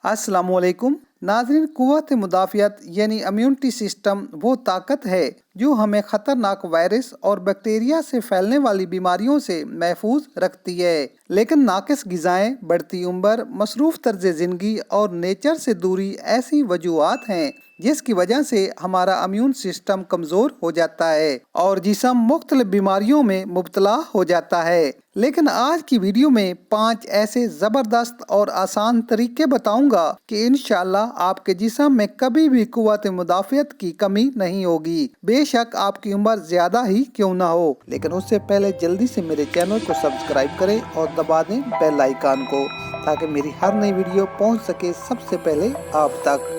अस्सलाम वालेकुम नाज़रीन। कुव्वत मुदाफ़ियत यानी इम्यूनिटी सिस्टम वो ताकत है जो हमें ख़तरनाक वायरस और बैक्टीरिया से फैलने वाली बीमारियों से महफूज रखती है। लेकिन नाक़िस ग़िज़ाएँ, बढ़ती उम्र, मसरूफ़ तर्ज़ ज़िंदगी और नेचर से दूरी ऐसी वजूहात हैं जिसकी वजह से हमारा इम्यून सिस्टम कमज़ोर हो जाता है और जिस्म मुख्तलिफ बीमारियों में मुब्तला हो जाता है। लेकिन आज की वीडियो में 5 ऐसे ज़बरदस्त और आसान तरीके बताऊंगा कि इंशाअल्लाह आपके जिस्म में कभी भी कुव्वत मुदाफ़ियत की कमी नहीं होगी, बेशक आपकी उम्र ज़्यादा ही क्यों ना हो। लेकिन उससे पहले जल्दी से मेरे चैनल को सब्सक्राइब करें और दबा दें बेल आइकन को, ताकि मेरी हर नई वीडियो पहुंच सके सबसे पहले आप तक।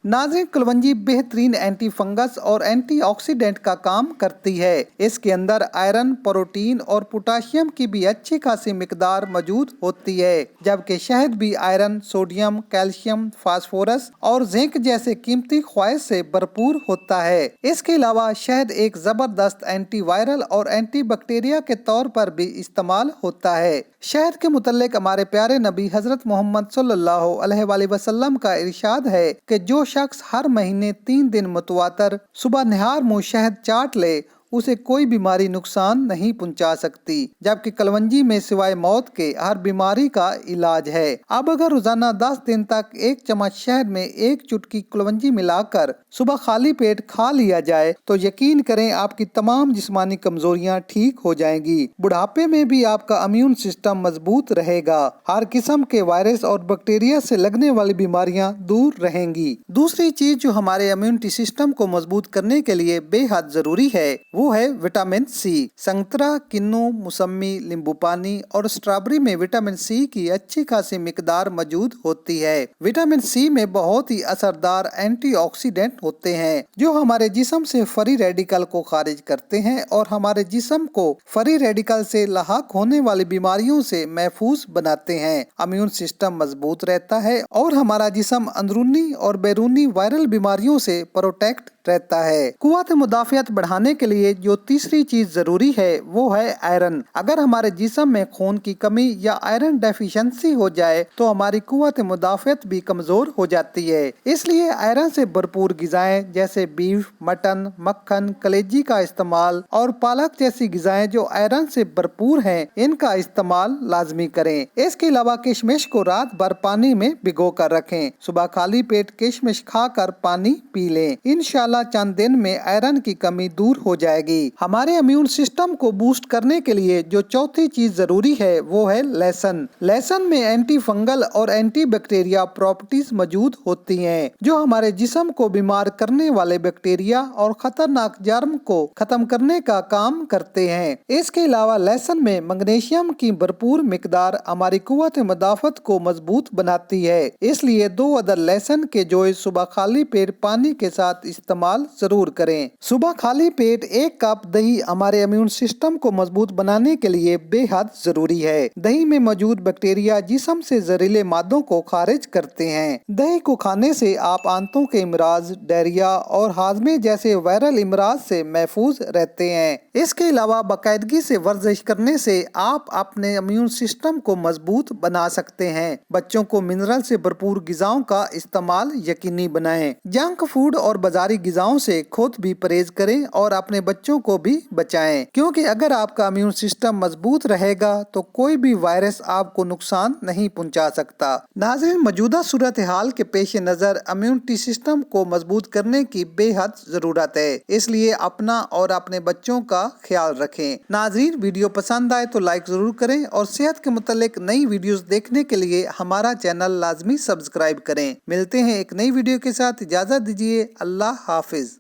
नाज़रीन, कलवंजी बेहतरीन एंटी फंगस और एंटी ऑक्सीडेंट का काम करती है। इसके अंदर आयरन, प्रोटीन और पोटाशियम की भी अच्छी खासी मिकदार मौजूद होती है, जबकि शहद भी आयरन, सोडियम, कैल्शियम, फास्फोरस और जिंक जैसे कीमती ख्वाइश से भरपूर होता है। इसके अलावा शहद एक जबरदस्त एंटी वायरल और एंटी बैक्टीरिया के तौर पर भी इस्तेमाल होता है। शहद के मुतल्लिक हमारे प्यारे नबी हजरत मोहम्मद सल्लल्लाहु अलैहि वसल्लम का इरशाद है कि जो शख्स हर महीने 3 दिन मुतवातर सुबह निहार मुँह शहद चाट ले उसे कोई बीमारी नुकसान नहीं पहुंचा सकती, जबकि कलवंजी में सिवाय मौत के हर बीमारी का इलाज है। अब अगर रोजाना 10 दिन तक 1 चम्मच शहद में 1 चुटकी कलवंजी मिलाकर सुबह खाली पेट खा लिया जाए तो यकीन करें आपकी तमाम जिस्मानी कमजोरियां ठीक हो जाएंगी। बुढ़ापे में भी आपका इम्यून सिस्टम मजबूत रहेगा। हर किस्म के वायरस और बैक्टीरिया से लगने वाली बीमारियां दूर रहेंगी। दूसरी चीज जो हमारे इम्यूनिटी सिस्टम को मजबूत करने के लिए बेहद जरूरी है वो है विटामिन सी। संतरा, किन्नू, मौसमी, नींबू पानी और स्ट्रॉबेरी में विटामिन सी की अच्छी खासी मिकदार मौजूद होती है। विटामिन सी में बहुत ही असरदार एंटीऑक्सीडेंट होते हैं जो हमारे जिस्म से फ्री रेडिकल को खारिज करते हैं और हमारे जिस्म को फ्री रेडिकल से लाहक होने वाली बीमारियों से महफूज बनाते हैं। इम्यून सिस्टम मजबूत रहता है और हमारा जिस्म अंदरूनी और बैरूनी वायरल बीमारियों से प्रोटेक्ट रहता है। कुव्वत मुदाफ़ियत बढ़ाने के लिए जो तीसरी चीज जरूरी है वो है आयरन। अगर हमारे जिस्म में खून की कमी या आयरन डेफिशिएंसी हो जाए तो हमारी कुव्वत मुदाफ़ियत भी कमजोर हो जाती है। इसलिए आयरन से भरपूर ग़िज़ाएं जैसे बीफ, मटन, मक्खन, कलेजी का इस्तेमाल और पालक जैसी ग़िज़ाएं जो आयरन से भरपूर हैं, इनका इस्तेमाल लाजमी करें। इसके अलावा किशमिश को रात भर पानी में भिगो कर रखें। सुबह खाली पेट किशमिश खाकर पानी पी लें। इंशाअल्लाह चंद दिन में आयरन की कमी दूर हो जाएगी। हमारे इम्यून सिस्टम को बूस्ट करने के लिए जो चौथी चीज जरूरी है वो है लहसुन। लहसुन में एंटी फंगल और एंटी बैक्टीरिया प्रॉपर्टीज मौजूद होती हैं जो हमारे जिस्म को बीमार करने वाले बैक्टीरिया और खतरनाक जर्म को खत्म करने का काम करते हैं। इसके अलावा लहसुन में मैग्नीशियम की भरपूर मिकदार हमारी कुव्वत मुदाफ़त को मजबूत बनाती है। इसलिए 2 अदद लहसुन के जोए सुबह खाली पेट पानी के साथ इस्तेमाल जरूर करें। सुबह खाली पेट 1 कप दही हमारे इम्यून सिस्टम को मजबूत बनाने के लिए बेहद जरूरी है। दही में मौजूद बैक्टीरिया जिस्म से जहरीले मादों को खारिज करते हैं। दही को खाने से आप आंतों के इमराज, डायरिया और हाजमे जैसे वायरल इमराज से महफूज रहते हैं। इसके अलावा बाकायदगी से वर्जिश करने से आप अपने इम्यून सिस्टम को मजबूत बना सकते हैं। बच्चों को मिनरल से भरपूर ग़िज़ाओं का इस्तेमाल यकीनी बनाएं। जंक फूड और बाजारी ग़िज़ाओं से खुद भी परहेज करें और अपने बच्चों को भी बचाएं, क्योंकि अगर आपका इम्यून सिस्टम मजबूत रहेगा तो कोई भी वायरस आपको नुकसान नहीं पहुंचा सकता। नाज़रीन, मौजूदा सूरत हाल के पेश नज़र इम्यूनिटी सिस्टम को मजबूत करने की बेहद ज़रूरत है, इसलिए अपना और अपने बच्चों का ख्याल रखें। नाज़रीन, वीडियो पसंद आए तो लाइक ज़रूर करें और सेहत के मुतालिक नई वीडियोस देखने के लिए हमारा चैनल लाजमी सब्सक्राइब करें। मिलते हैं एक नई वीडियो के साथ, इजाज़त दीजिए। अल्लाह हाफिज।